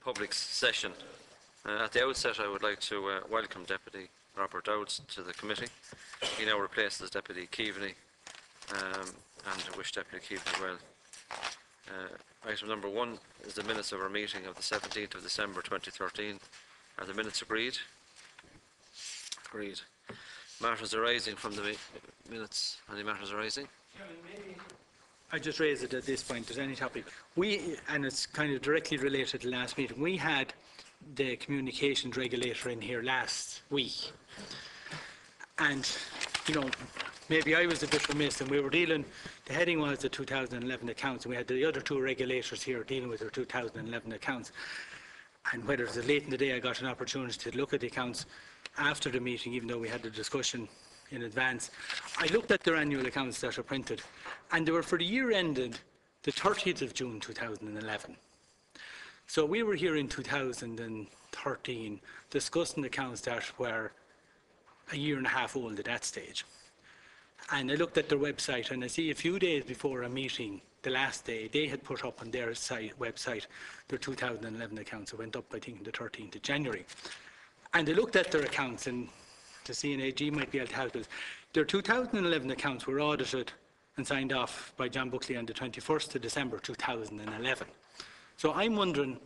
public session. At the outset, I would like to welcome Deputy Robert Dowds to the committee. He now replaces Deputy Keaveney, and wish Deputy Keaveney well. Item number 1 is the minutes of our meeting of the 17th of December 2013. Are the minutes agreed? Agreed. Matters arising from the minutes. Any matters arising? I just raised it at this point. There's any topic. And it's kind of directly related to last meeting. We had the communications regulator in here last week. And, maybe I was a bit remiss, and we were dealing, the heading was the 2011 accounts, and we had the other two regulators here dealing with their 2011 accounts. And whether it was late in the day, I got an opportunity to look at the accounts after the meeting, even though we had the discussion in advance. I looked at their annual accounts that are printed, and they were for the year ended the 30th of June 2011. So we were here in 2013 discussing accounts that were a year and a half old at that stage. And I looked at their website, and I see a few days before a meeting, the last day, they had put up on their website their 2011 accounts. It went up, I think, on the 13th of January. And I looked at their accounts, and the CNAG might be able to help us. Their 2011 accounts were audited and signed off by John Buckley on the 21st of December 2011. So I'm wondering,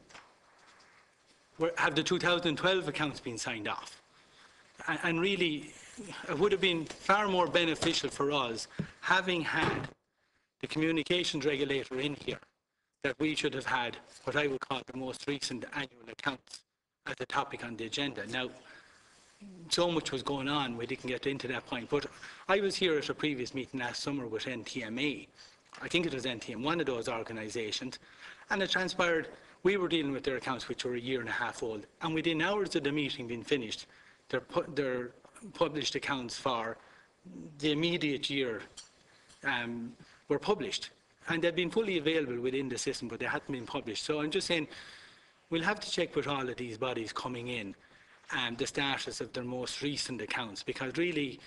have the 2012 accounts been signed off? And really, it would have been far more beneficial for us, having had the communications regulator in here, that we should have had what I would call the most recent annual accounts as a topic on the agenda. Now, so much was going on, we didn't get into that point. But I was here at a previous meeting last summer with NTMA. I think it was NTM, one of those organisations, and it transpired we were dealing with their accounts, which were a year and a half old, and within hours of the meeting being finished, their published accounts for the immediate year were published, and they'd been fully available within the system, but they hadn't been published. So I'm just saying, we'll have to check with all of these bodies coming in and the status of their most recent accounts, because really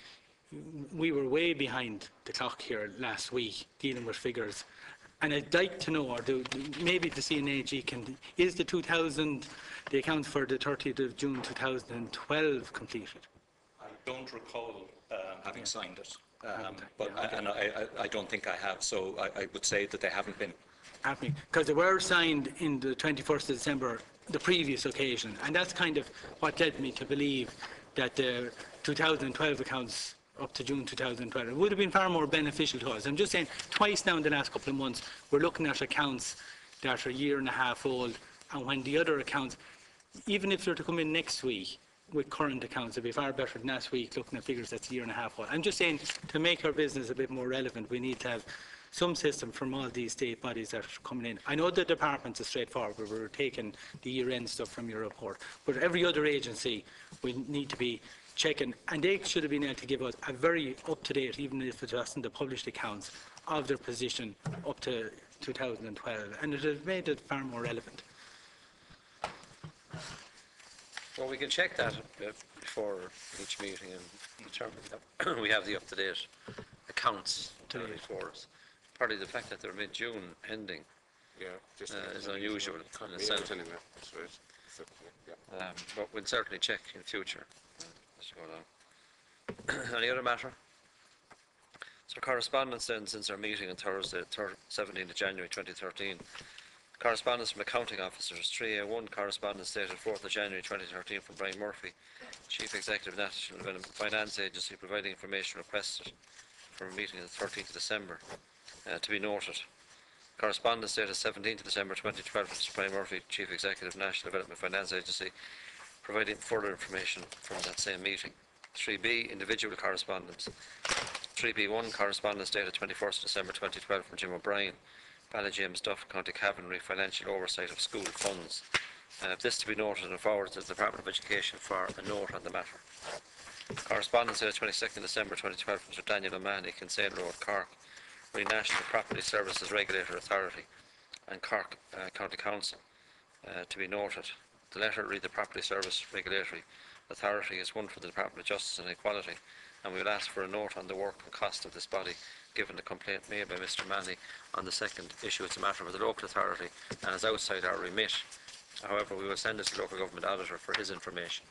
we were way behind the clock here last week dealing with figures. And I'd like to know, or maybe the CNAG can, is the accounts for the 30th of June 2012 completed? I don't recall having signed it, okay. And I don't think I have, so I would say that they haven't been. Because they were signed in the 21st of December, the previous occasion, and that's kind of what led me to believe that the 2012 accounts up to June 2012 it would have been far more beneficial to us. I'm just saying, twice now in the last couple of months, we're looking at accounts that are a year and a half old, and when the other accounts, even if they're to come in next week with current accounts, it'd be far better than last week looking at figures that's a year and a half old. I'm just saying, to make our business a bit more relevant, we need to have some system from all these state bodies that are coming in. I know the departments are straightforward, we're taking the year-end stuff from your report, but every other agency we need to be checking, and they should have been able to give us a very up-to-date, even if it wasn't the published accounts, of their position up to 2012, and it has made it far more relevant. Well, we can check that before each meeting and determine that we have the up-to-date accounts for us. Partly the fact that they're mid-June ending is unusual in itself. Anyway. That's right. So, yeah. But we'll certainly check in future. Go along. Any other matter? So correspondence then since our meeting on Thursday, 17th of January 2013. Correspondence from accounting officers. 3A1 correspondence dated 4th of January 2013 from Brian Murphy, Chief Executive National Development Finance Agency, providing information requested for a meeting on the 13th of December. To be noted. Correspondence dated 17th of December 2012 from Brian Murphy, Chief Executive National Development Finance Agency, providing further information from that same meeting. 3B, individual correspondence. 3B1, correspondence dated 21st December 2012 from Jim O'Brien, James Duff, County Cavanagh, financial oversight of school funds. This to be noted and forwarded to the Department of Education for a note on the matter. Correspondence dated 22nd December 2012 from Sir Daniel O'Mahony, Kinsale Road, Cork, National Property Services Regulator Authority and Cork County Council. To be noted, the letter read the Property Service Regulatory Authority is one for the Department of Justice and Equality, and we will ask for a note on the work and cost of this body, given the complaint made by Mr. Manny on the second issue. It's a matter of the local authority and is outside our remit. However, we will send it to the local government auditor for his information.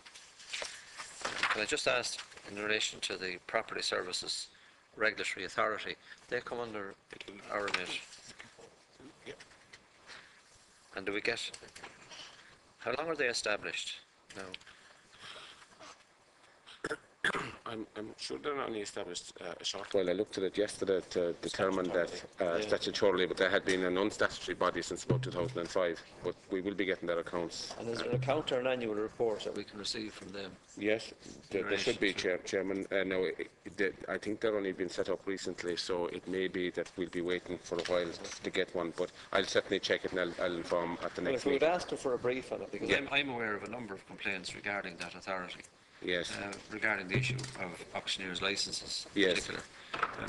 Can I just ask, in relation to the Property Services Regulatory Authority, they come under our remit? Yeah. And do we get, how long are they established now? I'm sure they're only established a short while. I looked at it yesterday to determine that statutorily, but they had been an unstatutory body since about 2005. But we will be getting their accounts. And is there an account or an annual report that we can receive from them? Yes, there should be, Chairman. No, I think they're only been set up recently, so it may be that we'll be waiting for a while to get one. But I'll certainly check it and I'll inform at the Well, next if we would meeting. ask them for a brief on it, because Yeah. I'm aware of a number of complaints regarding that authority. Yes. Regarding the issue of auctioneers' licences in Yes. particular,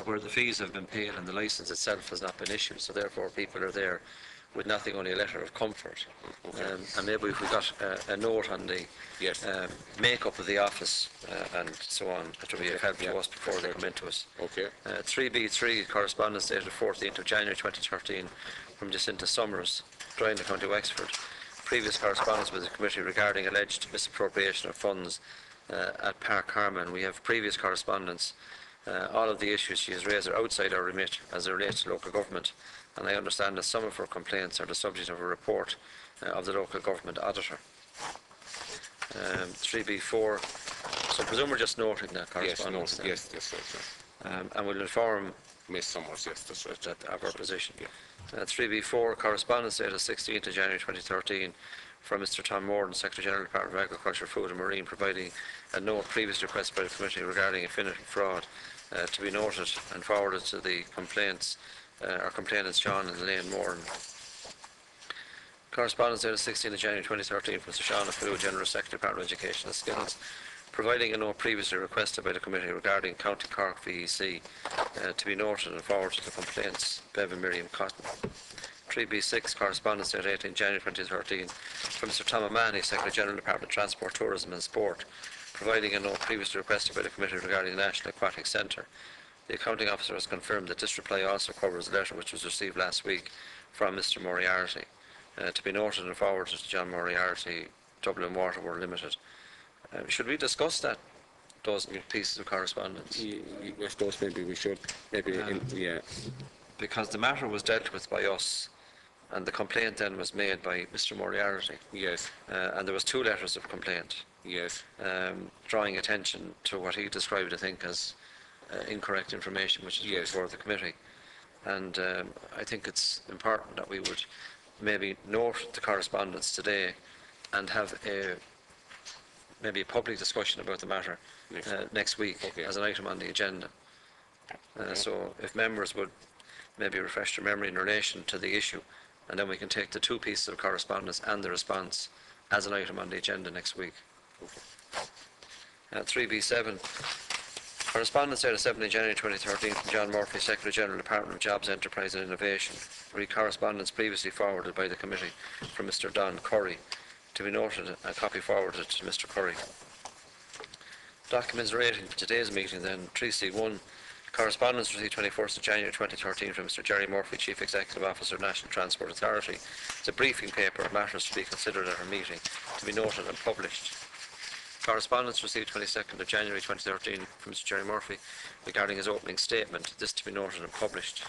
where the fees have been paid and the licence itself has not been issued, so therefore people are there with nothing, only a letter of comfort. And maybe if we got a note on the Yes. make-up of the office and so on, it would be a help to Yeah. us before they come into us. Okay. 3B3, correspondence dated 14th of January 2013 from Jacinta Summers, Drogheda, County Wexford. Previous correspondence with the committee regarding alleged misappropriation of funds at Park Carman. We have previous correspondence. All of the issues she has raised are outside our remit as they relate to local government, and I understand that some of her complaints are the subject of a report of the local government auditor. 3B4, so I presume we're just noting that correspondence. Yes, right. And we'll inform Miss Summers, yes, that's right. that of our position. Yeah. 3B4, correspondence dated 16th of January 2013 from Mr. Tom Morden, Secretary General, Department of Agriculture, Food and Marine, providing a note previously requested by the committee regarding affinity fraud to be noted and forwarded to the complainants or complainants John and Elaine Morden. Correspondence dated 16th of January 2013 from Mr. Sean Falou, General Secretary, Department of Education and Skills, providing a note previously requested by the committee regarding County Cork VEC to be noted and forwarded to the complainants Bev and Miriam Cotton. 3B6, correspondence dated 18th January 2013 from Mr. Tom O'Mahony, Secretary General, Department of Transport, Tourism and Sport, providing a note previously requested by the committee regarding the National Aquatic Centre. The accounting officer has confirmed that this reply also covers the letter which was received last week from Mr. Moriarty, to be noted and forwarded to John Moriarty, Dublin Waterworld Limited. Should we discuss those pieces of correspondence? I suppose maybe we should. Yeah. Because the matter was dealt with by us, and the complaint then was made by Mr. Moriarty. Yes. And there was 2 letters of complaint. Yes. Drawing attention to what he described, I think, as incorrect information, which is before the committee. And I think it's important that we would maybe note the correspondence today and have maybe a public discussion about the matter next week as an item on the agenda. So if members would maybe refresh their memory in relation to the issue, and then we can take the 2 pieces of correspondence and the response as an item on the agenda next week. 3B7, correspondence dated 17 January 2013 from John Murphy, Secretary General, Department of Jobs, Enterprise and Innovation, re correspondence previously forwarded by the committee from Mr. Don Curry, to be noted, a copy forwarded to Mr. Curry. Documents relating to today's meeting then, 3C1, correspondence received 21st of January 2013 from Mr. Gerry Murphy, Chief Executive Officer, National Transport Authority. It's a briefing paper of matters to be considered at our meeting, to be noted and published. Correspondence received 22nd of January 2013 from Mr. Gerry Murphy regarding his opening statement, this to be noted and published.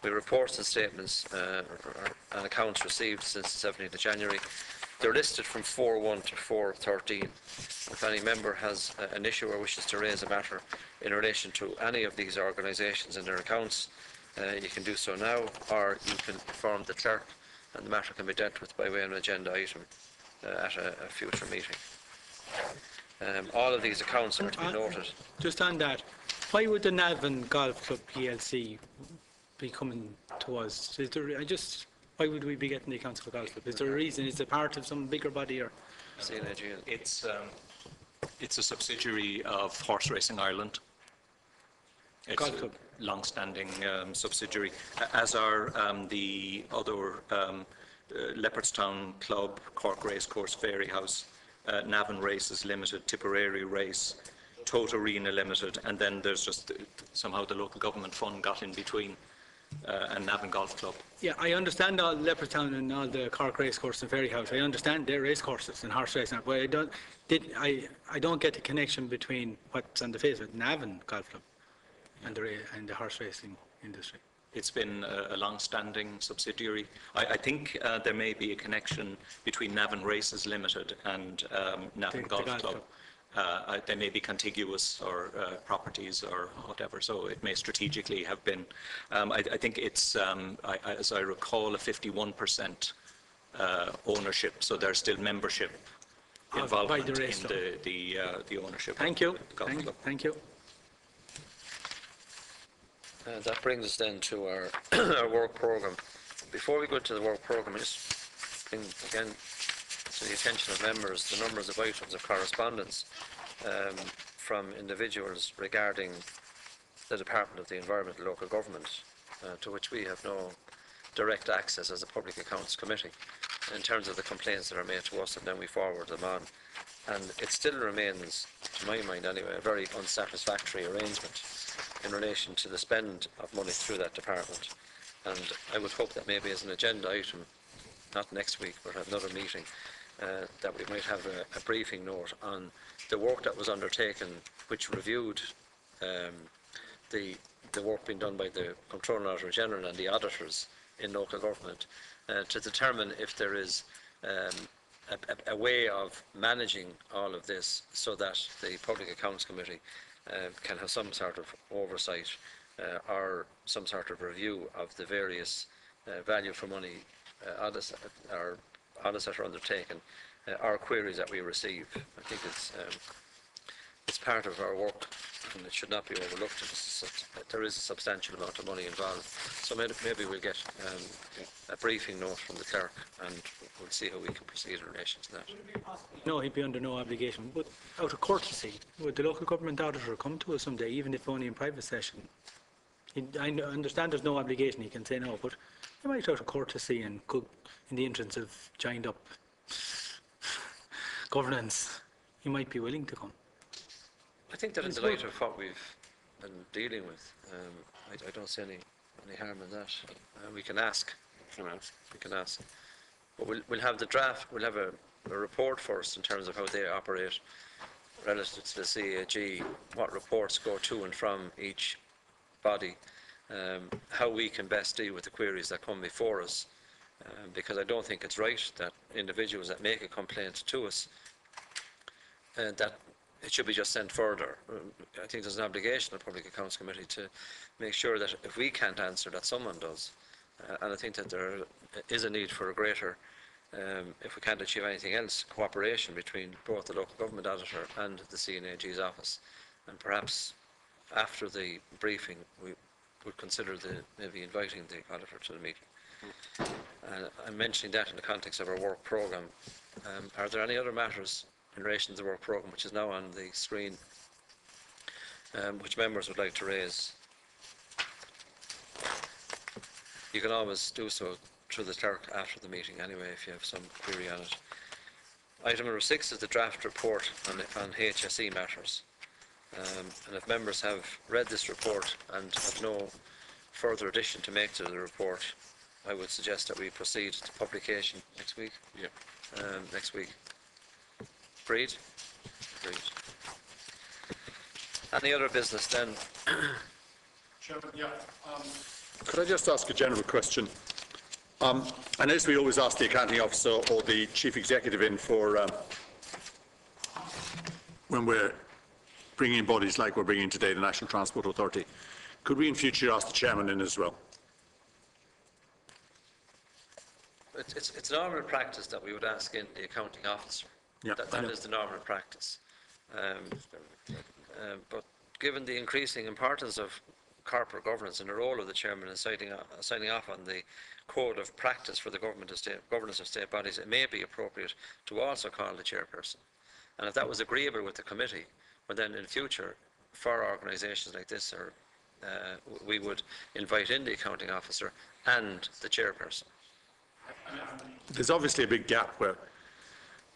We reports and statements and accounts received since the 17th of January. They're listed from 4.1 to 4.13. If any member has an issue or wishes to raise a matter in relation to any of these organisations and their accounts, you can do so now, or you can inform the clerk and the matter can be dealt with by way of an agenda item at a future meeting. All of these accounts are to be noted. Just on that, why would the Navan Golf Club PLC be coming to us? Why would we be getting the accounts of the golf club? Is there a reason? Is it part of some bigger body or? It's a subsidiary of Horse Racing Ireland. It's Golf club. a long-standing subsidiary, as are the other Leopardstown Club, Cork Racecourse, Fairy House, Navan Races Limited, Tipperary Race, Toto Arena Limited, and then there's just somehow the local government fund got in between. and Navan Golf Club. Yeah, I understand all Leopardstown and all the Cork Racecourse and Ferry House. I understand they're racecourses and horse racing, but I don't get the connection between what's on the face of it, Navan Golf Club and the horse racing industry. It's been a long-standing subsidiary. I think there may be a connection between Navan Races Limited and Navan The Golf golf Club. They may be contiguous or properties or whatever, so it may strategically have been. I think it's, as I recall, a 51% ownership, so there's still membership involvement in the ownership. Thank you. Thank you. That brings us then to our, our work programme. Before we go to the work programme, I just bring again to the attention of members the numbers of items of correspondence from individuals regarding the Department of the Environment and Local Government, to which we have no direct access as a Public Accounts Committee in terms of the complaints that are made to us, and then we forward them on. And it still remains, to my mind anyway, a very unsatisfactory arrangement in relation to the spend of money through that department. And I would hope that maybe as an agenda item, not next week, but at another meeting, that we might have a briefing note on the work that was undertaken, which reviewed the work being done by the Controller Auditor General and the auditors in local government, to determine if there is a way of managing all of this so that the Public Accounts Committee can have some sort of oversight or some sort of review of the various value for money audits that are undertaken, or queries that we receive. I think it's part of our work, and it should not be overlooked. There is a substantial amount of money involved, so maybe we'll get a briefing note from the clerk, and we'll see how we can proceed in relation to that. No, he'd be under no obligation, but out of courtesy, would the local government auditor come to us someday, even if only in private session? I understand there's no obligation, he can say no, but he might, out of courtesy and good, in the interest of joined up governance, he might be willing to come. I think that in the light of what we've been dealing with, I don't see any harm in that. We can ask. We can ask. But we'll have the draft, we'll have a report first in terms of how they operate relative to the CAG, what reports go to and from each body, how we can best deal with the queries that come before us, because I don't think it's right that individuals that make a complaint to us, that it should be just sent further. I think there's an obligation of the Public Accounts Committee to make sure that if we can't answer, that someone does. And I think that there is a need for a greater, if we can't achieve anything else, cooperation between both the local government auditor and the CNAG's office. And perhaps after the briefing, we would consider maybe inviting the auditor to the meeting. I'm mentioning that in the context of our work programme. Are there any other matters in relation to the work programme, which is now on the screen, which members would like to raise? You can always do so through the clerk after the meeting anyway, if you have some query on it. Item number 6 is the draft report on HSE matters. And if members have read this report and have no further addition to make to the report, I would suggest that we proceed to publication next week. Yeah. Next week. Agreed? Agreed. Any other business then? Chairman, yeah. Could I just ask a general question? I notice we always ask the accounting officer or the chief executive in for when we're bringing in bodies like we're bringing today, the National Transport Authority. Could we in future ask the chairman in as well? It's normal practice that we would ask in the accounting officer. Yeah, that is the normal practice. But given the increasing importance of corporate governance and the role of the chairman in signing off on the code of practice for the governance of state bodies, it may be appropriate to also call the chairperson. And if that was agreeable with the committee, well then in future, for organisations like this, we would invite in the accounting officer and the chairperson. There's obviously a big gap where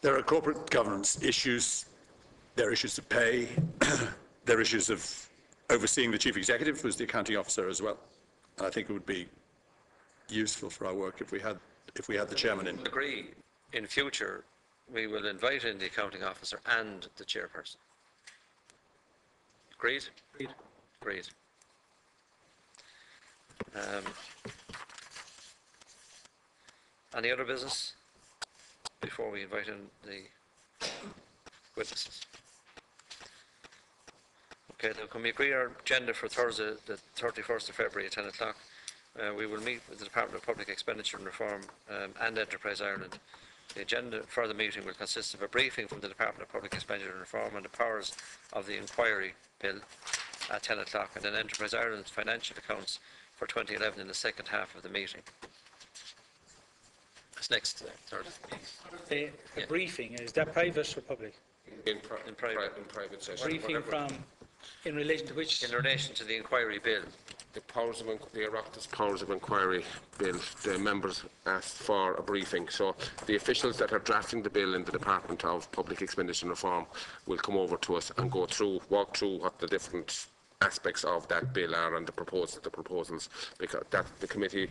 there are corporate governance issues, there are issues of pay, there are issues of overseeing the chief executive, who's the accounting officer as well. And I think it would be useful for our work if we had the chairman in. Agree, in future, we will invite in the accounting officer and the chairperson. Agreed? Agreed. Agreed. Any other business before we invite in the witnesses? Okay, then can we agree our agenda for Thursday, the 31st of February at 10 o'clock? We will meet with the Department of Public Expenditure and Reform and Enterprise Ireland. The agenda for the meeting will consist of a briefing from the Department of Public Expenditure and Reform on the powers of the inquiry bill at 10 o'clock, and then Enterprise Ireland's financial accounts for 2011 in the second half of the meeting. That's next Thursday. The briefing, is that private or public? In private. In private session. Briefing in relation to which? In relation to the inquiry bill. The Oireachtas powers of inquiry bill, the members asked for a briefing. So the officials that are drafting the bill in the Department of Public Expenditure and Reform will come over to us and walk through what the different aspects of that bill are and the proposals, because that the committee,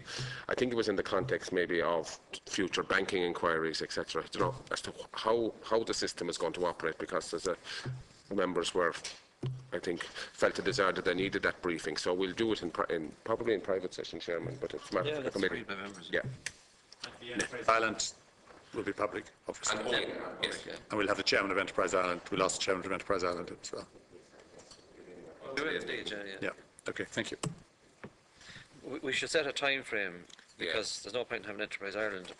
I think it was in the context maybe of future banking inquiries, etc. You know, as to how the system is going to operate, because there's members were, I think, felt a desire that they needed that briefing. So we'll do it probably in private session, Chairman, but it's a matter of the committee. By members. Yeah. Ireland will be public, obviously. And we'll have the chairman of Enterprise Ireland. We'll ask the chairman of Enterprise Ireland as well. We will indeed, Yeah. Okay, thank you. We should set a time frame, because there's no point in having Enterprise Ireland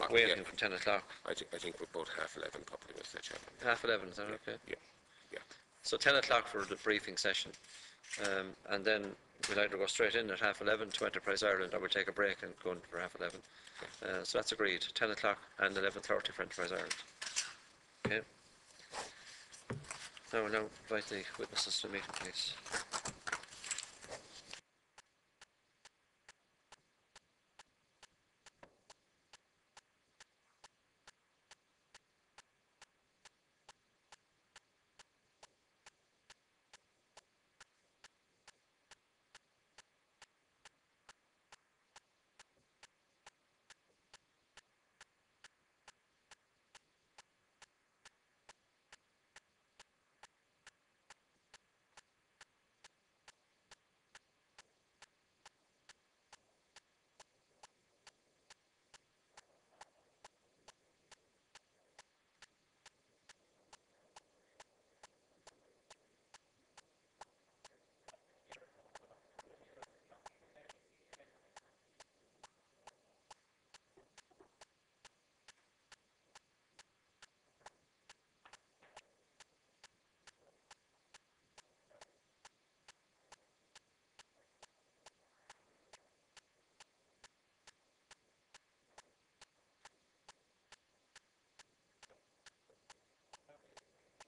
waiting from 10 o'clock. I think we're about 11:30 probably with the Chairman. 11:30, is that okay? Yeah. So 10 o'clock for the briefing session, and then we'll either go straight in at 11:30 to Enterprise Ireland, or we'll take a break and go in for 11:30. So that's agreed, 10 o'clock and 11:30 for Enterprise Ireland. Okay. Now we'll invite the witnesses to the meeting, please.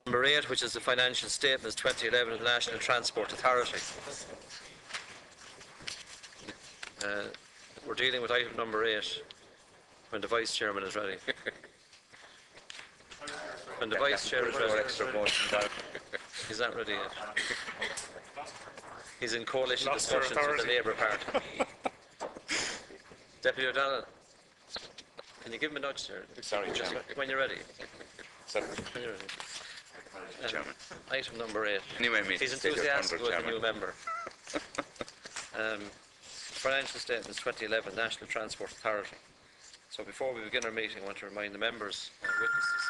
Number 8, which is the financial statements 2011 of the National Transport Authority. We're dealing with item number 8 when the Vice Chairman is ready. When the Vice Chair is ready. He's not ready yet. He's in coalition discussions with the Labour Party. Deputy O'Donnell, can you give him a nudge, sir? Sorry, Chairman. When you're ready. Sorry. When you're ready. Chairman. Item number 8. Anyway, He's enthusiastic about the new member. Financial statements 2011 National Transport Authority. So before we begin our meeting, I want to remind the members and witnesses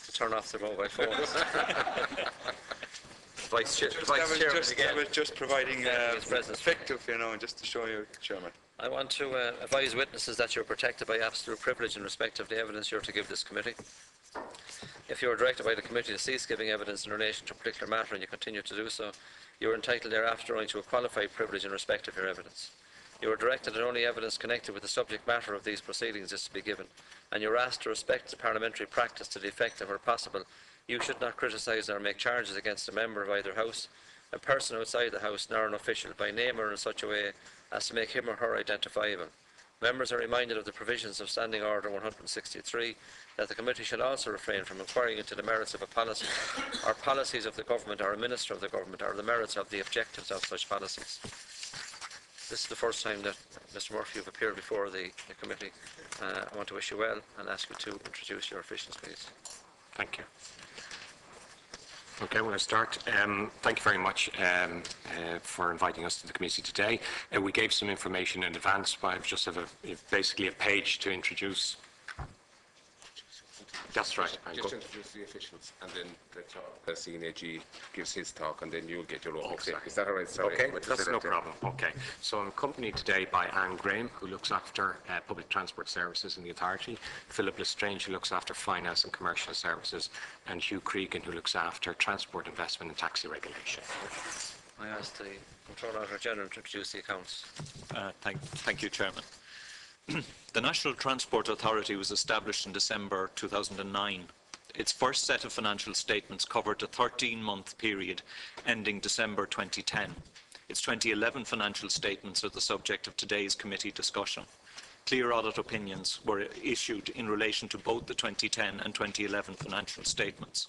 to turn off their mobile phones. Vice Chairman again. I was just providing His presence. perspective, just to show you, Chairman. I want to advise witnesses that you're protected by absolute privilege in respect of the evidence you're to give this committee. If you are directed by the committee to cease giving evidence in relation to a particular matter and you continue to do so, you are entitled thereafter only to a qualified privilege in respect of your evidence. You are directed that only evidence connected with the subject matter of these proceedings is to be given, and you are asked to respect the parliamentary practice to the effect that where possible, you should not criticise or make charges against a member of either House, a person outside the House, nor an official, by name or in such a way as to make him or her identifiable. Members are reminded of the provisions of Standing Order 163 that the committee shall also refrain from inquiring into the merits of a policy or policies of the government or a minister of the government or the merits of the objectives of such policies. This is the first time that, Mr. Murphy, you've appeared before the committee. I want to wish you well and ask you to introduce your officials, please. Thank you. Okay, I'm going to start. Thank you very much for inviting us to the committee today. We gave some information in advance, but I just have basically a page to introduce. That's right. Just introduce the officials, and then the CNAG gives his talk, and then you'll get your own. Okay. Is that all right? Sorry. Okay, that's no problem. Okay. So I'm accompanied today by Anne Graham, who looks after public transport services in the authority, Philip Lestrange, who looks after finance and commercial services, and Hugh Cregan, who looks after transport investment and taxi regulation. I ask the Controller General to introduce the accounts. Thank you, Chairman. The National Transport Authority was established in December 2009. Its first set of financial statements covered a 13-month period ending December 2010. Its 2011 financial statements are the subject of today's committee discussion. Clear audit opinions were issued in relation to both the 2010 and 2011 financial statements.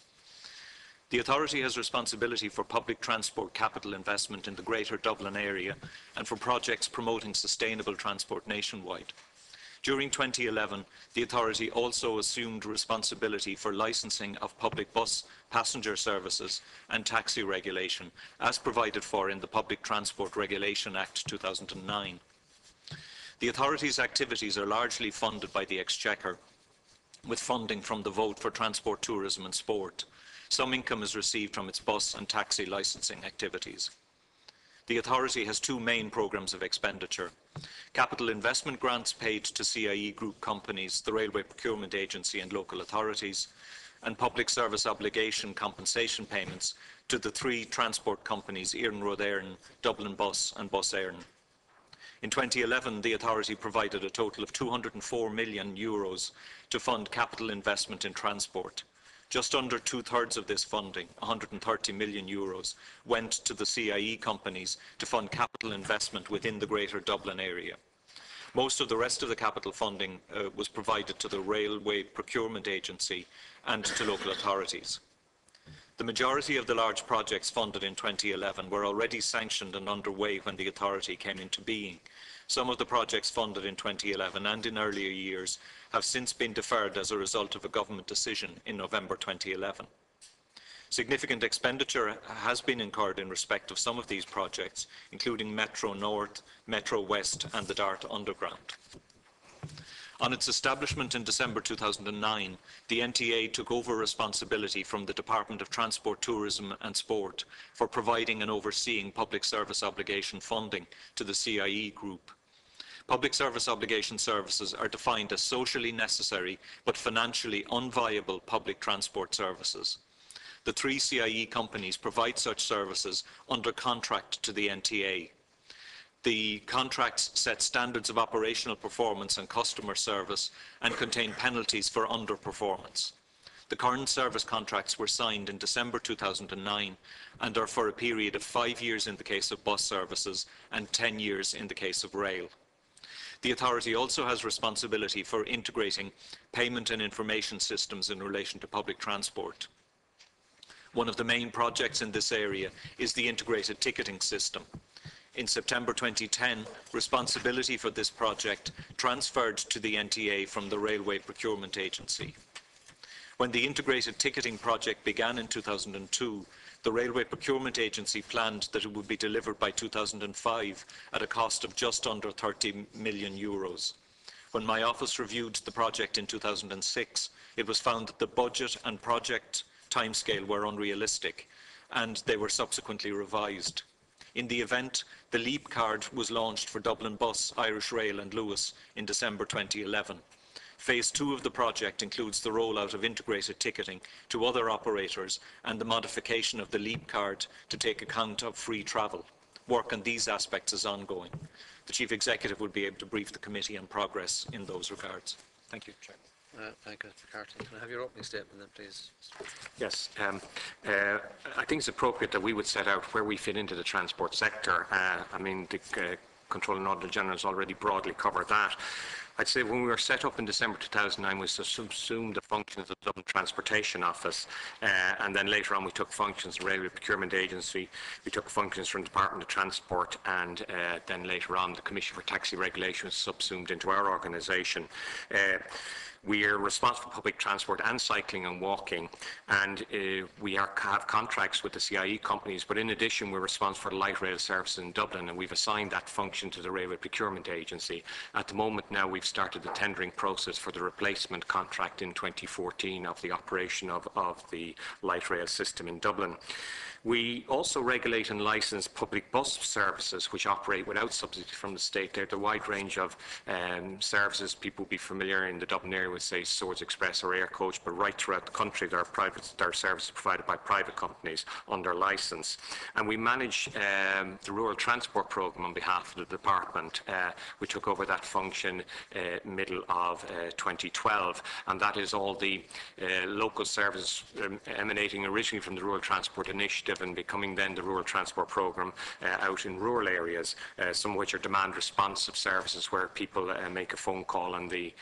The authority has responsibility for public transport capital investment in the Greater Dublin area and for projects promoting sustainable transport nationwide. During 2011, the authority also assumed responsibility for licensing of public bus passenger services and taxi regulation, as provided for in the Public Transport Regulation Act 2009. The authority's activities are largely funded by the Exchequer, with funding from the Vote for Transport, Tourism and Sport. Some income is received from its bus and taxi licensing activities. The authority has two main programmes of expenditure: capital investment grants paid to CIE group companies, the Railway Procurement Agency and local authorities, and public service obligation compensation payments to the three transport companies, Éireann Road Éireann, Dublin Bus and Bus Éireann. In 2011, the authority provided a total of €204 million to fund capital investment in transport. Just under two-thirds of this funding, €130 million, went to the CIE companies to fund capital investment within the Greater Dublin area. Most of the rest of the capital funding was provided to the Railway Procurement Agency and to local authorities. The majority of the large projects funded in 2011 were already sanctioned and underway when the authority came into being. Some of the projects funded in 2011 and in earlier years have since been deferred as a result of a government decision in November 2011. Significant expenditure has been incurred in respect of some of these projects, including Metro North, Metro West and the Dart Underground. On its establishment in December 2009, the NTA took over responsibility from the Department of Transport, Tourism and Sport for providing and overseeing public service obligation funding to the CIE group. Public service obligation services are defined as socially necessary but financially unviable public transport services. The three CIE companies provide such services under contract to the NTA. The contracts set standards of operational performance and customer service and contain penalties for underperformance. The current service contracts were signed in December 2009 and are for a period of 5 years in the case of bus services and 10 years in the case of rail. The authority also has responsibility for integrating payment and information systems in relation to public transport. One of the main projects in this area is the integrated ticketing system. In September 2010, responsibility for this project transferred to the NTA from the Railway Procurement Agency. When the integrated ticketing project began in 2002, the Railway Procurement Agency planned that it would be delivered by 2005 at a cost of just under €30 million. When my office reviewed the project in 2006, it was found that the budget and project timescale were unrealistic, and they were subsequently revised. In the event, the LEAP card was launched for Dublin Bus, Irish Rail and Lewis in December 2011. Phase 2 of the project includes the rollout of integrated ticketing to other operators and the modification of the LEAP card to take account of free travel. Work on these aspects is ongoing. The Chief Executive will be able to brief the committee on progress in those regards. Thank you, Chair. Thank you, Mr. Carton. Can I have your opening statement then, please? Yes, I think it's appropriate that we would set out where we fit into the transport sector. I mean, the Controller and Auditor General has already broadly covered that. I'd say when we were set up in December 2009, we subsumed the functions of the Dublin Transportation Office, and then later on we took functions from the Railway Procurement Agency, we took functions from the Department of Transport, and then later on the Commission for Taxi Regulation was subsumed into our organisation. We are responsible for public transport and cycling and walking, and we have contracts with the CIE companies, but in addition we're responsible for the light rail services in Dublin, and we've assigned that function to the Railway Procurement Agency. At the moment now we've started the tendering process for the replacement contract in 2014 of the operation of the light rail system in Dublin. We also regulate and license public bus services which operate without subsidy from the state. There's a wide range of services. People will be familiar in the Dublin area with, say, Swords Express or Air Coach, but right throughout the country there are services provided by private companies under licence. And we manage the Rural Transport Programme on behalf of the Department. We took over that function middle of 2012, and that is all the local services emanating originally from the Rural Transport Initiative and becoming then the Rural Transport Programme out in rural areas, some of which are demand responsive services where people make a phone call and the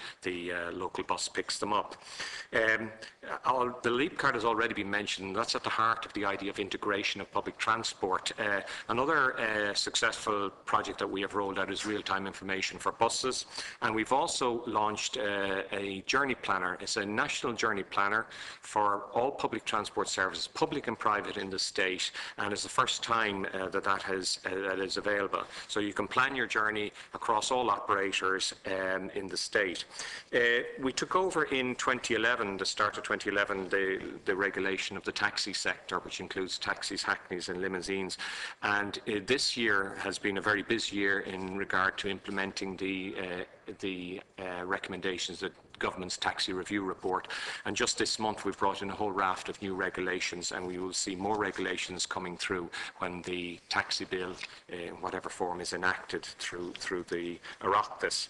local bus picks them up. The LEAP card has already been mentioned. That's at the heart of the idea of integration of public transport. Another successful project that we have rolled out is real-time information for buses, and we've also launched a journey planner. It's a national journey planner for all public transport services, public and private in the state, and it's the first time that is available. So you can plan your journey across all operators in the state. We took over in 2011, the start of 2011, the regulation of the taxi sector, which includes taxis, hackneys and limousines, and this year has been a very busy year in regard to implementing the recommendations that government's taxi review report, and just this month we've brought in a whole raft of new regulations, and we will see more regulations coming through when the taxi bill in whatever form is enacted through the Oireachtas.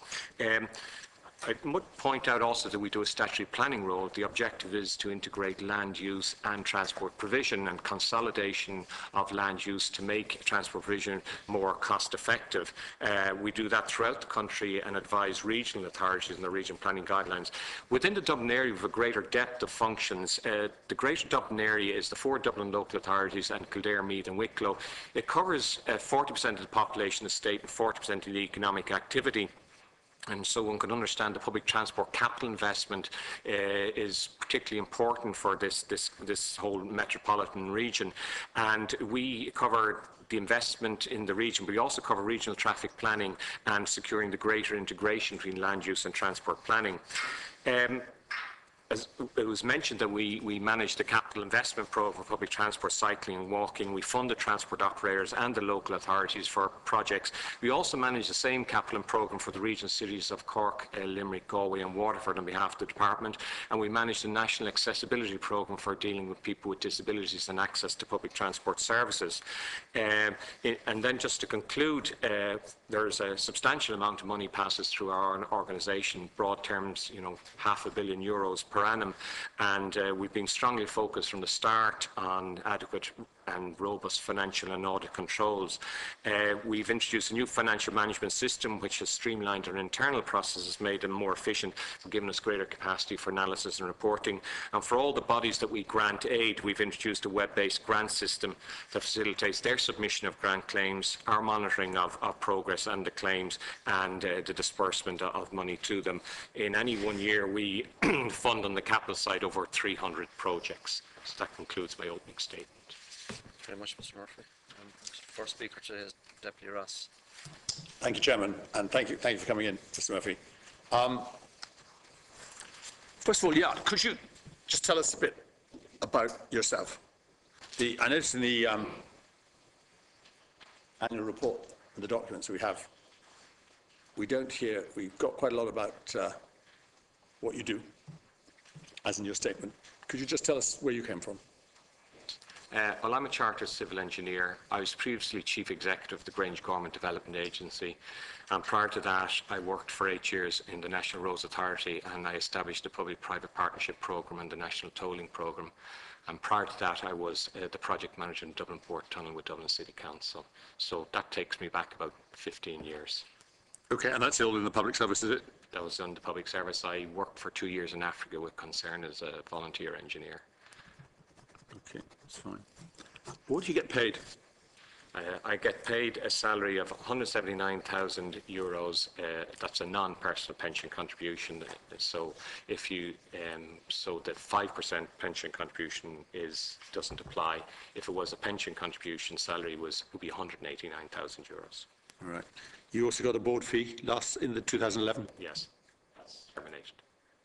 I would point out also that we do a statutory planning role. The objective is to integrate land use and transport provision and consolidation of land use to make transport provision more cost effective. We do that throughout the country and advise regional authorities in the regional planning guidelines. Within the Dublin area we have a greater depth of functions. The Greater Dublin area is the 4 Dublin local authorities and Kildare, Meath and Wicklow. It covers 40% of the population of the state and 40% of the economic activity. And so one can understand the public transport capital investment is particularly important for this whole metropolitan region. And we cover the investment in the region, but we also cover regional traffic planning and securing the greater integration between land use and transport planning. As it was mentioned that we manage the capital investment programme for public transport, cycling and walking. We fund the transport operators and the local authorities for projects. We also manage the same capital programme for the regional cities of Cork, Limerick, Galway and Waterford on behalf of the department, and we manage the national accessibility programme for dealing with people with disabilities and access to public transport services. And then just to conclude, there's a substantial amount of money passes through our organisation, broad terms, €500 million per annum, and we've been strongly focused from the start on adequate and robust financial and audit controls. We've introduced a new financial management system which has streamlined our internal processes, made them more efficient, and given us greater capacity for analysis and reporting. And for all the bodies that we grant aid, we've introduced a web-based grant system that facilitates their submission of grant claims, our monitoring of progress and the claims, and the disbursement of money to them. In any one year, we fund on the capital side over 300 projects. So that concludes my opening statement. Very much, Mr. Murphy. First speaker today is Deputy Ross. Thank you, Chairman, and thank you for coming in, Mr. Murphy. First of all, could you just tell us a bit about yourself? I noticed in the annual report and the documents we have, we've got quite a lot about what you do, as in your statement. Could you just tell us where you came from? Well, I'm a chartered civil engineer. I was previously Chief Executive of the Grange Government Development Agency, and prior to that I worked for 8 years in the National Roads Authority, and I established the Public-Private Partnership Programme and the National Tolling Programme. And prior to that I was the project manager in Dublin Port Tunnel with Dublin City Council. So that takes me back about 15 years. Okay, and that's all in the public service, is it? That was on the public service. I worked for 2 years in Africa with Concern as a volunteer engineer. Okay, that's fine. What do you get paid? I get paid a salary of €179,000. That's a non-personal pension contribution. So if you, so the 5% pension contribution doesn't apply. If it was a pension contribution, salary would be €189,000. All right. You also got a board fee in the 2011? Yes, that's terminated.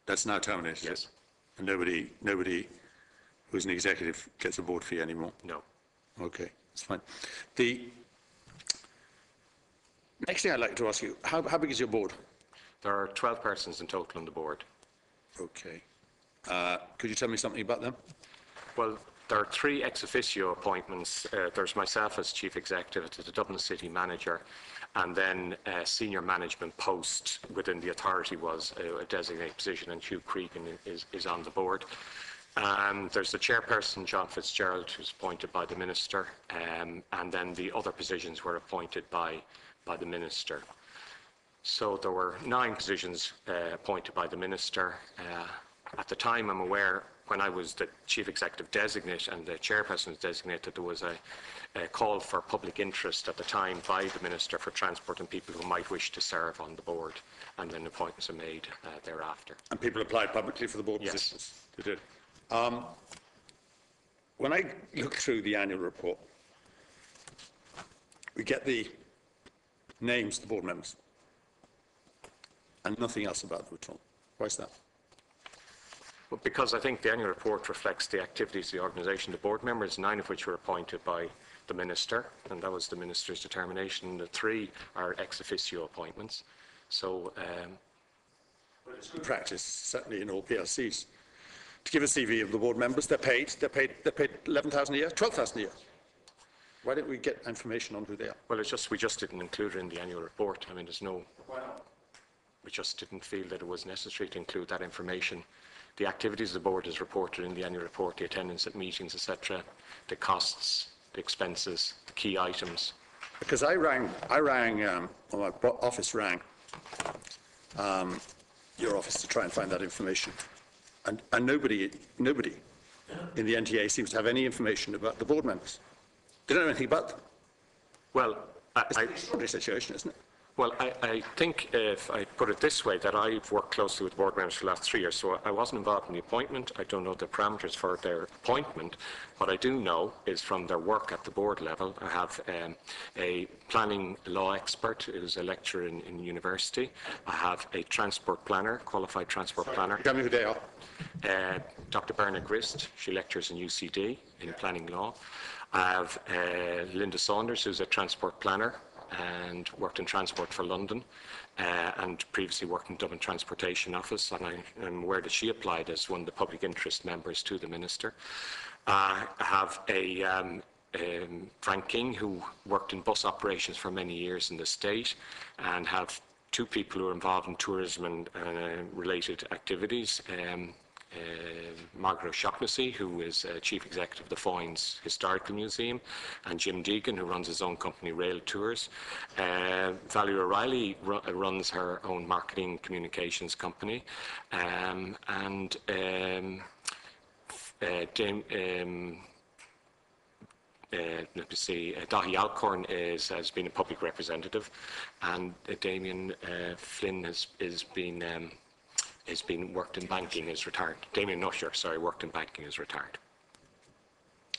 That's now terminated? Yes. And nobody who's an executive gets a board fee anymore? No. Okay, that's fine. The next thing I'd like to ask you, how big is your board? There are 12 persons in total on the board. Okay. Could you tell me something about them? Well, there are 3 ex officio appointments. There's myself as chief executive, to the Dublin City manager, and then a senior management post within the authority was a designated position, and Hugh Cregan is on the board. There's the chairperson, John Fitzgerald, who's appointed by the minister, and then the other positions were appointed by the minister. So there were 9 positions appointed by the minister. At the time, I'm aware, when I was the chief executive designate and the chairperson was designated, there was a call for public interest at the time by the Minister for Transport and people who might wish to serve on the board, and then appointments are made thereafter. And people applied publicly for the board Yes. positions? They did. When I look through the annual report, we get the names of the board members and nothing else about them at all. Why is that? Well, because I think the annual report reflects the activities of the organisation. The board members, 9 of which were appointed by the Minister, and that was the Minister's determination. The 3 are ex officio appointments. So, It's good practice, certainly in all PLCs, to give a CV of the board members. They're paid 11,000 a year, 12,000 a year. Why don't we get information on who they are? well, we just didn't include it in the annual report. I mean, we just didn't feel that it was necessary to include that information. The activities of the board is reported in the annual report, the attendance at meetings, etc., the costs, the expenses, the key items. Because I rang, or my office rang your office to try and find that information. And nobody in the NTA seems to have any information about the board members. They don't know anything about them. Well, It's an extraordinary situation, isn't it? Well, I think if I put it this way, that I've worked closely with board members for the last 3 years, so I wasn't involved in the appointment. I don't know the parameters for their appointment. What I do know is from their work at the board level, I have a planning law expert who's a lecturer in university. I have a transport planner, qualified transport planner. Tell me who they are. Dr. Berna Grist, she lectures in UCD in planning law. I have Linda Saunders, who's a transport planner and worked in transport for London, and previously worked in Dublin Transportation Office, and I'm aware that she applied as one of the public interest members to the Minister. I have Frank King, who worked in bus operations for many years in the state, and have 2 people who are involved in tourism and related activities. Margaret O'Shaughnessy, who is Chief Executive of the Foynes Historical Museum, and Jim Deegan, who runs his own company, Rail Tours. Valerie O'Reilly runs her own marketing communications company, and let me see, Dahi Alcorn has been a public representative, and Damien Flynn has been worked in banking, is retired. Damien Usher, sorry, worked in banking, is retired.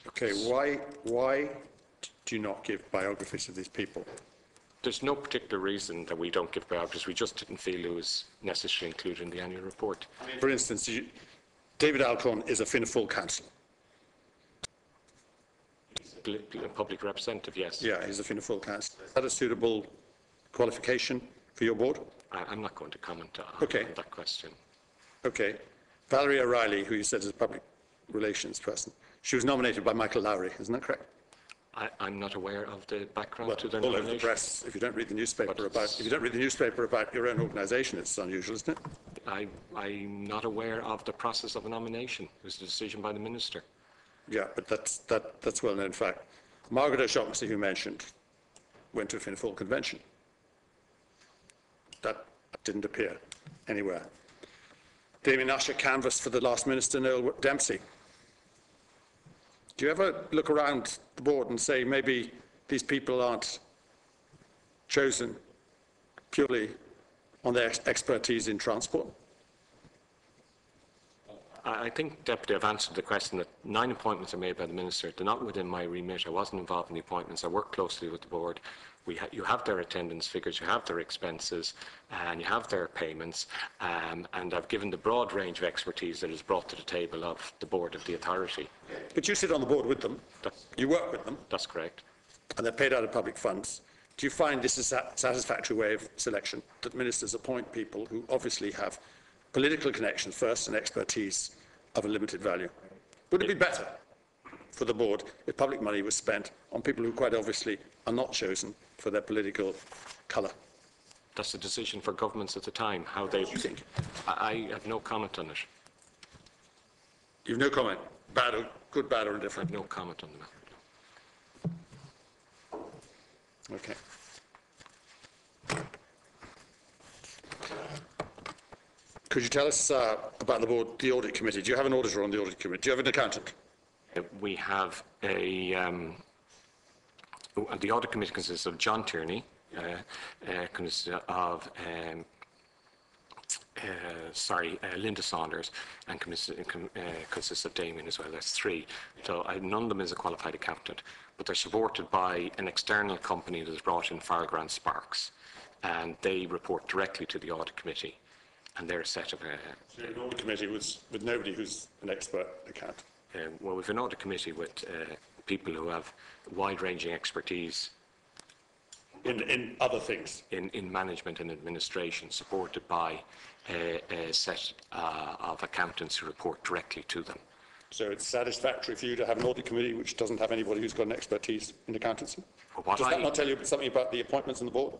Okay, why do you not give biographies of these people? There's no particular reason that we don't give biographies. We just didn't feel it was necessary to include in the annual report. For instance, David Alcorn is a Fianna Fáil councillor. A public representative, yes. Yeah, he's a Fianna Fáil councillor. Is that a suitable qualification for your board? I'm not going to comment on that question. Okay. Valerie O'Reilly, who you said is a public relations person, she was nominated by Michael Lowry, isn't that correct? I'm not aware of the background Well, to the all over nomination. the press. If you don't read the newspaper about your own organisation, it's unusual, isn't it? I'm not aware of the process of a nomination. It was a decision by the Minister. Yeah, but that's well known fact. Margaret O'Shaughnessy, who mentioned, went to a Fianna Fáil convention. That didn't appear anywhere. Damien Usher canvassed for the last minister, Noel Dempsey. Do you ever look around the board and say maybe these people aren't chosen purely on their expertise in transport? I think, Deputy, I've answered the question that 9 appointments are made by the Minister. They're not within my remit. I wasn't involved in the appointments. I work closely with the board. You have their attendance figures, you have their expenses, and you have their payments. And I've given the broad range of expertise that is brought to the table of the board of the authority. But you sit on the board with them. You work with them. That's correct. And they're paid out of public funds. Do you find this is a satisfactory way of selection, that ministers appoint people who obviously have political connections first and expertise of a limited value? Would it be better for the board if public money was spent on people who quite obviously are not chosen for their political colour? That's a decision for governments at the time, how they... What do you think? I have no comment on it. You've no comment? Bad or good, bad or I indifferent? have no comment on the matter. Okay. Could you tell us about the board, the audit committee? Do you have an auditor on the audit committee? Do you have an accountant? We have the audit committee consists of John Tierney, consists of Linda Saunders, and consists of Damien as well. That's 3. So none of them is a qualified accountant, but they're supported by an external company that has brought in Fargrand Sparks, and they report directly to the audit committee. And they're a set of... So an audit committee with nobody who's an expert accountant? Well, we've an audit committee with people who have wide-ranging expertise In other things? in management and administration, supported by a set of accountants who report directly to them. So it's satisfactory for you to have an audit committee which doesn't have anybody who's got an expertise in accountancy? Does that not tell you something about the appointments on the board?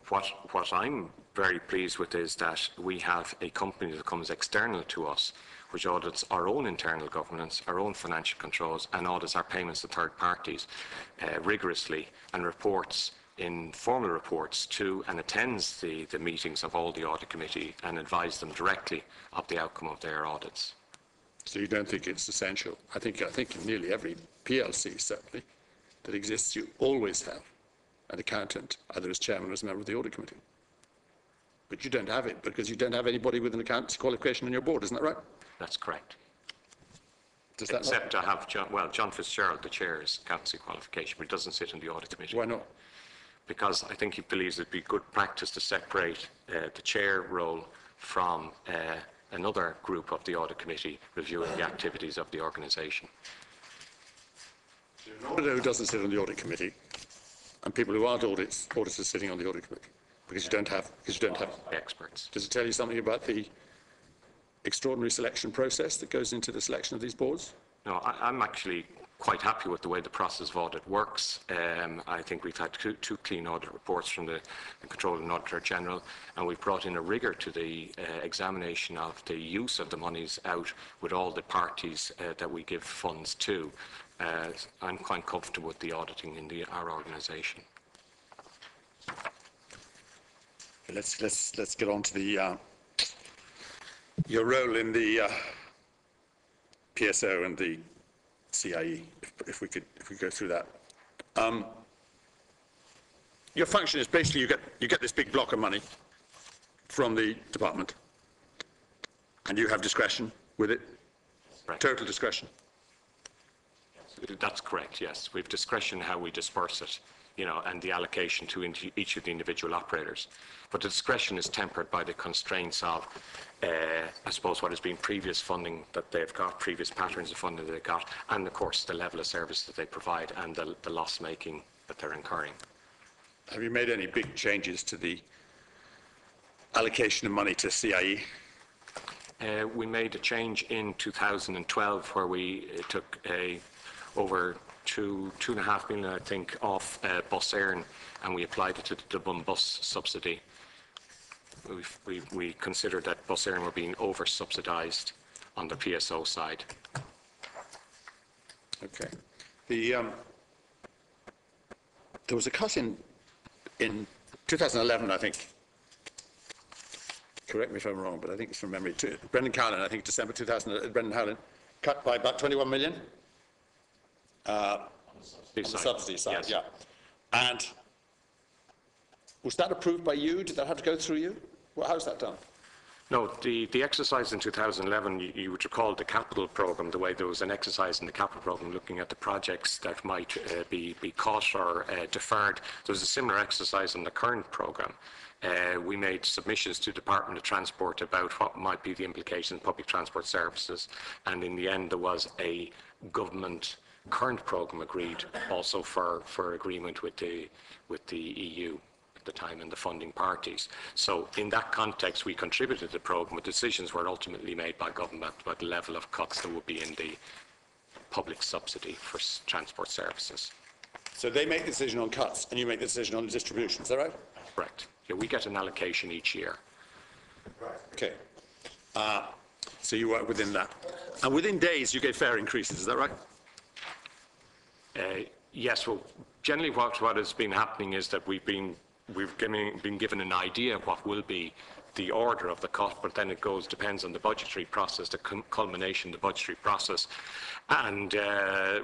What I'm very pleased with is that we have a company that comes external to us, which audits our own internal governance, our own financial controls, and audits our payments to third parties rigorously, and reports in formal reports to and attends the meetings of all the audit committee and advise them directly of the outcome of their audits. So you don't think it's essential? I think in nearly every PLC, certainly, that exists, you always have an accountant, either as chairman or as a member of the audit committee. But you don't have it because you don't have anybody with an accountancy qualification on your board, isn't that right? That's correct. Does that Except I have John Fitzgerald, the chair's accountancy qualification, but he doesn't sit in the audit committee. Why not? Because I think he believes it'd be good practice to separate the chair role from another group of the audit committee reviewing the activities of the organisation. An auditor who doesn't sit on the audit committee, and people who aren't auditors sitting on the audit committee, because you don't have Experts. Does it tell you something about the extraordinary selection process that goes into the selection of these boards? No, I'm actually quite happy with the way the process of audit works. I think we've had two clean audit reports from the Controller and Auditor General, and we've brought in a rigour to the examination of the use of the monies out with all the parties that we give funds to. I'm quite comfortable with the auditing in our organisation. Let's get on to the your role in the PSO and the CIE, if we go through that. Your function is basically you get this big block of money from the department, and you have discretion with it, Right. total discretion. That's correct, yes. We have discretion how we disperse it, and the allocation to each of the individual operators. But the discretion is tempered by the constraints of, I suppose, what has been previous funding that they've got, previous patterns of funding that they've got, and of course the level of service that they provide and the loss-making that they're incurring. Have you made any big changes to the allocation of money to CIE? We made a change in 2012 where we took over 2.5 million, I think, off Bus Éireann, and we applied it to the Dublin bus subsidy. We considered that Bus Éireann were being over-subsidised on the PSO side. Okay. There was a cut in 2011, I think, correct me if I'm wrong, but I think it's from memory too. Brendan Cowlin, I think December 2000, Brendan Howlin, cut by about 21 million on the subsidy side, Yes. yeah. And was that approved by you? Did that have to go through you? Well, how's that done? No, the exercise in 2011, you would recall the capital programme, the way there was an exercise in the capital programme looking at the projects that might be cut or deferred. There was a similar exercise in the current programme. We made submissions to the Department of Transport about what might be the implications of public transport services, and in the end there was a government current programme agreed also for agreement with the EU. The time and the funding parties. So in that context, we contributed to the programme, but decisions were ultimately made by government about the level of cuts that would be in the public subsidy for transport services. So they make the decision on cuts and you make the decision on the distribution, is that right? Correct. Yeah, we get an allocation each year. Okay. So you work within that. And within days you gave fare increases, is that right? Yes, well, generally what has been happening is that we've been given an idea of what will be the order of the cut, but then it depends on the budgetary process, the culmination of the budgetary process. And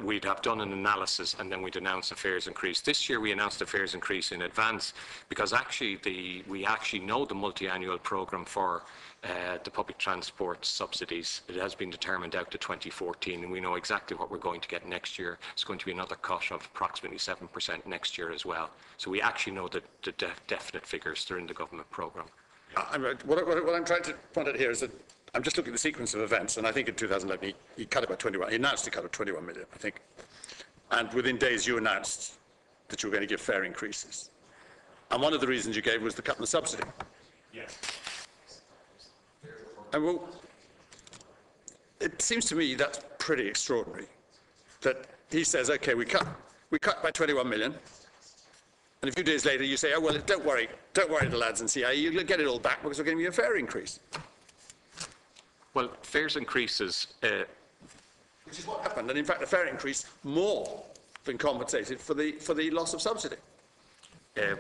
we'd have done an analysis and then we'd announce a fares increase. This year we announced a fares increase in advance because actually we actually know the multi-annual programme for the public transport subsidies. It has been determined out to 2014 and we know exactly what we're going to get next year. It's going to be another cut of approximately 7% next year as well. So we actually know the definite figures. They're in the government programme. What I'm trying to point out here is that I'm just looking at the sequence of events, and I think in 2011 he cut it by 21. He announced a cut of 21 million, I think. And within days you announced that you were going to give fare increases. And one of the reasons you gave was the cut in the subsidy. Yes. And well, it seems to me that's pretty extraordinary. That he says, okay, we cut by 21 million. And a few days later you say, oh, well, don't worry the lads in CIE, you'll get it all back because we're giving you a fare increase. Well, fares increases... Which is what happened, and in fact a fare increase more than compensated for the loss of subsidy.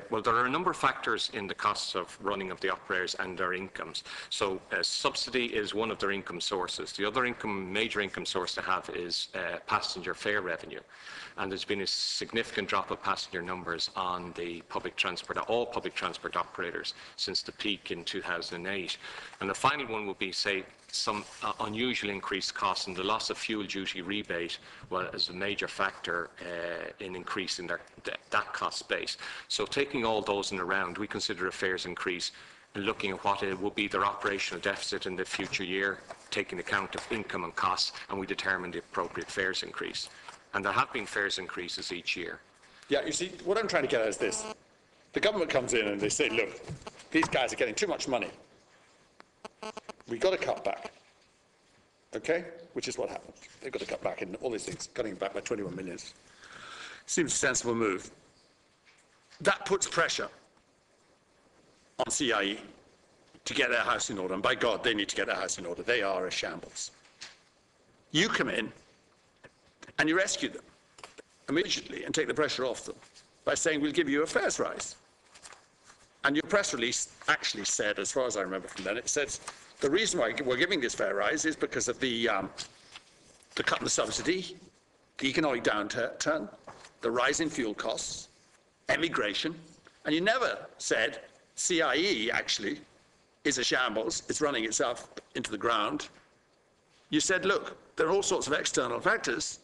Well, there are a number of factors in the costs of running of the operators and their incomes. So subsidy is one of their income sources. The other major income source they have is passenger fare revenue. And there's been a significant drop of passenger numbers on the all public transport operators since the peak in 2008. And the final one would be, say, some unusual increased costs, and the loss of fuel duty rebate is a major factor in increasing that cost base. So taking all those in a round, we consider a fares increase and looking at what it will be their operational deficit in the future year, taking account of income and costs, and we determine the appropriate fares increase. And there have been fares increases each year. Yeah, you see, what I'm trying to get at is this. The government comes in and they say, look, these guys are getting too much money. We've got to cut back, okay? Which is what happened. They've got to cut back in all these things, cutting back by 21 million. Seems a sensible move. That puts pressure on CIE to get their house in order, and by God, they need to get their house in order. They are a shambles. You come in and you rescue them immediately and take the pressure off them by saying, we'll give you a fares rise. And your press release actually said, as far as I remember from then, it says, the reason why we're giving this fare rise is because of the cut in the subsidy, the economic downturn, the rise in fuel costs, emigration, and you never said CIE actually is a shambles, it's running itself into the ground. You said, look, there are all sorts of external factors,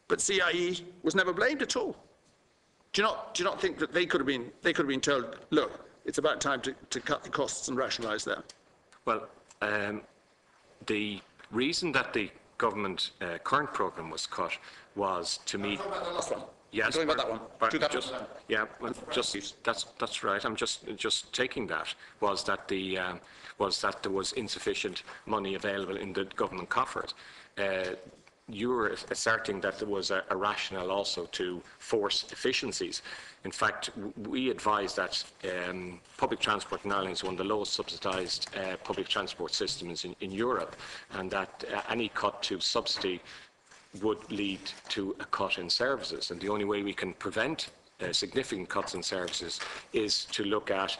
but CIE was never blamed at all. Do you not think that they could have been told, look, it's about time to cut the costs and rationalise that? Well, the reason that the government current programme was cut was to meet... I'm talking about the last one. Yes, I'm talking about that one. but Do that just, one. yeah, well, that's right. I'm just taking that was that there was insufficient money available in the government coffers. You were asserting that there was a rationale also to force efficiencies. In fact, we advise that public transport in Ireland is one of the lowest subsidised public transport systems in Europe, and that any cut to subsidy would lead to a cut in services. And the only way we can prevent significant cuts in services is to look at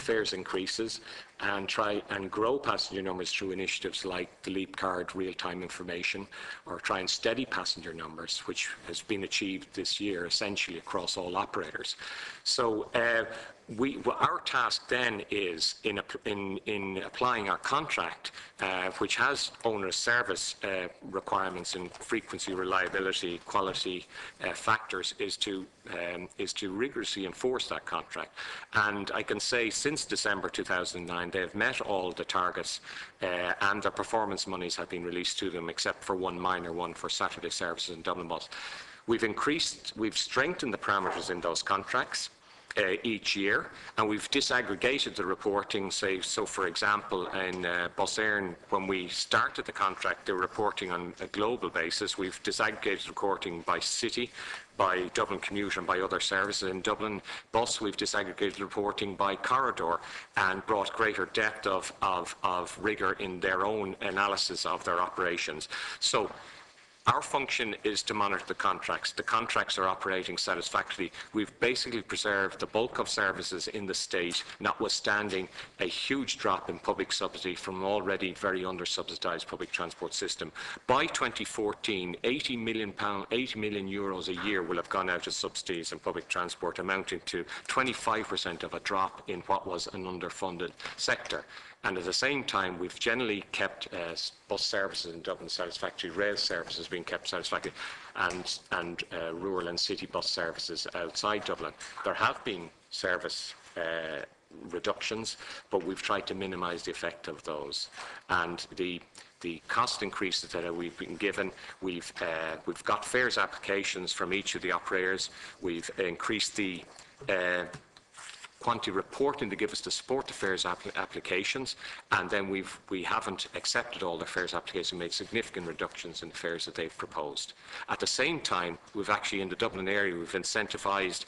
fares increases and try and grow passenger numbers through initiatives like the Leap Card real-time information, or try and steady passenger numbers, which has been achieved this year essentially across all operators. So our task then is in applying our contract, which has onerous service requirements in frequency, reliability, quality factors, is to rigorously enforce that contract. And I can say since December 2009, they have met all the targets, and their performance monies have been released to them, except for one minor one for Saturday services in Dublin Bus. We've strengthened the parameters in those contracts each year, and we've disaggregated the reporting. So for example, in Bus Éireann, when we started the contract, they were reporting on a global basis. We've disaggregated reporting by city, by Dublin Commuter, and by other services. In Dublin Bus, we've disaggregated reporting by corridor and brought greater depth of rigour in their own analysis of their operations. So our function is to monitor the contracts. The contracts are operating satisfactorily. We've basically preserved the bulk of services in the state, notwithstanding a huge drop in public subsidy from an already very under-subsidised public transport system. By 2014, €80 million a year will have gone out of subsidies in public transport, amounting to 25% of a drop in what was an underfunded sector. And at the same time, we've generally kept bus services in Dublin satisfactory, rail services being kept satisfactory, and rural and city bus services outside Dublin. There have been service reductions, but we've tried to minimise the effect of those. And the cost increases that we've been given, we've got fares applications from each of the operators. We've increased the quantity reporting to give us to support the fares applications, and then we haven't accepted all the fares applications, made significant reductions in the fares that they've proposed. At the same time, we've actually in the Dublin area, we've incentivised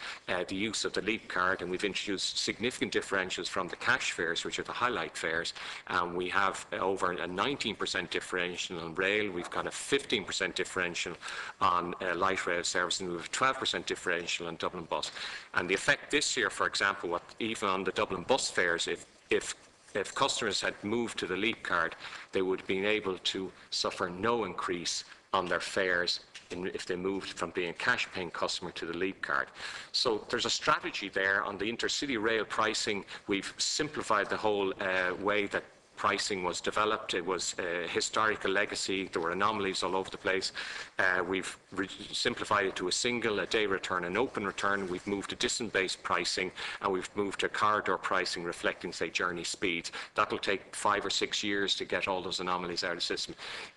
the use of the Leap Card, and we've introduced significant differentials from the cash fares, which are the highlight fares, and we have over a 19% differential on rail, we've got a 15% differential on light rail service, and we have a 12% differential on Dublin Bus. And the effect this year, for example, even on the Dublin Bus fares, if customers had moved to the Leap Card, they would have been able to suffer no increase on their fares if they moved from being a cash-paying customer to the Leap Card. So there's a strategy there on the intercity rail pricing. We've simplified the whole way that pricing was developed. It was a historical legacy. There were anomalies all over the place. We've simplified it to a day return and open return. We've moved to distance-based pricing, and we've moved to corridor pricing reflecting, say, journey speeds. That'll take 5 or 6 years to get all those anomalies out of the system.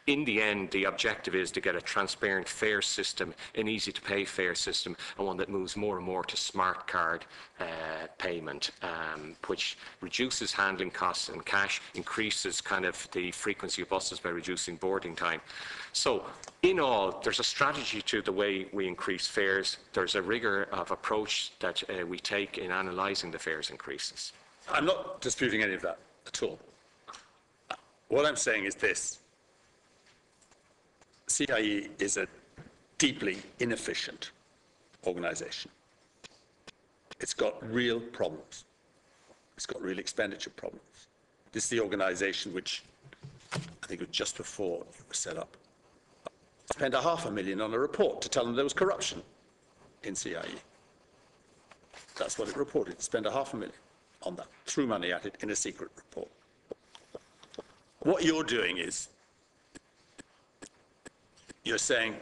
In the end, the objective is to get a transparent fare system, an easy-to-pay fare system, and one that moves more and more to smart card payment, which reduces handling costs and cash, increases kind of the frequency of buses by reducing boarding time. So in all, there's a strategy to the way we increase fares. There's a rigour of approach that we take in analysing the fares increases. I'm not disputing any of that at all. What I'm saying is this. CIE is a deeply inefficient organisation. It's got real problems. It's got real expenditure problems. This is the organisation which, I think it was just before it was set up, spent $500,000 on a report to tell them there was corruption in CIE. That's what it reported. It spent $500,000 on that, threw money at it in a secret report. What you're doing is, you're saying,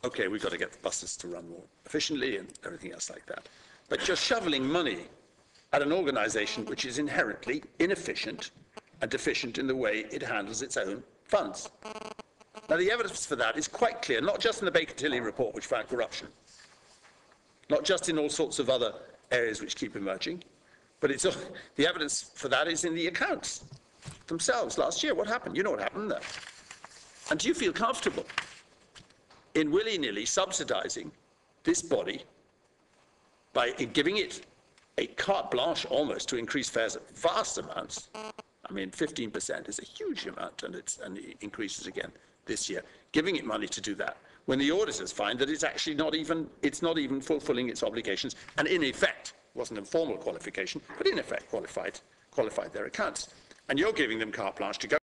okay, we've got to get the buses to run more efficiently and everything else like that. But you're shoveling money at an organisation which is inherently inefficient and deficient in the way it handles its own funds. Now, the evidence for that is quite clear, not just in the Baker-Tilly report, which found corruption, not just in all sorts of other areas which keep emerging, but it's, the evidence for that is in the accounts themselves. Last year, what happened? You know what happened there. And do you feel comfortable in willy-nilly subsidising this body by giving it a carte blanche almost to increase fares at vast amounts? I mean, 15% is a huge amount, and it increases again this year. Giving it money to do that, when the auditors find that it's actually not even fulfilling its obligations, and in effect, wasn't a formal qualification, but in effect qualified their accounts. And you're giving them carte blanche to go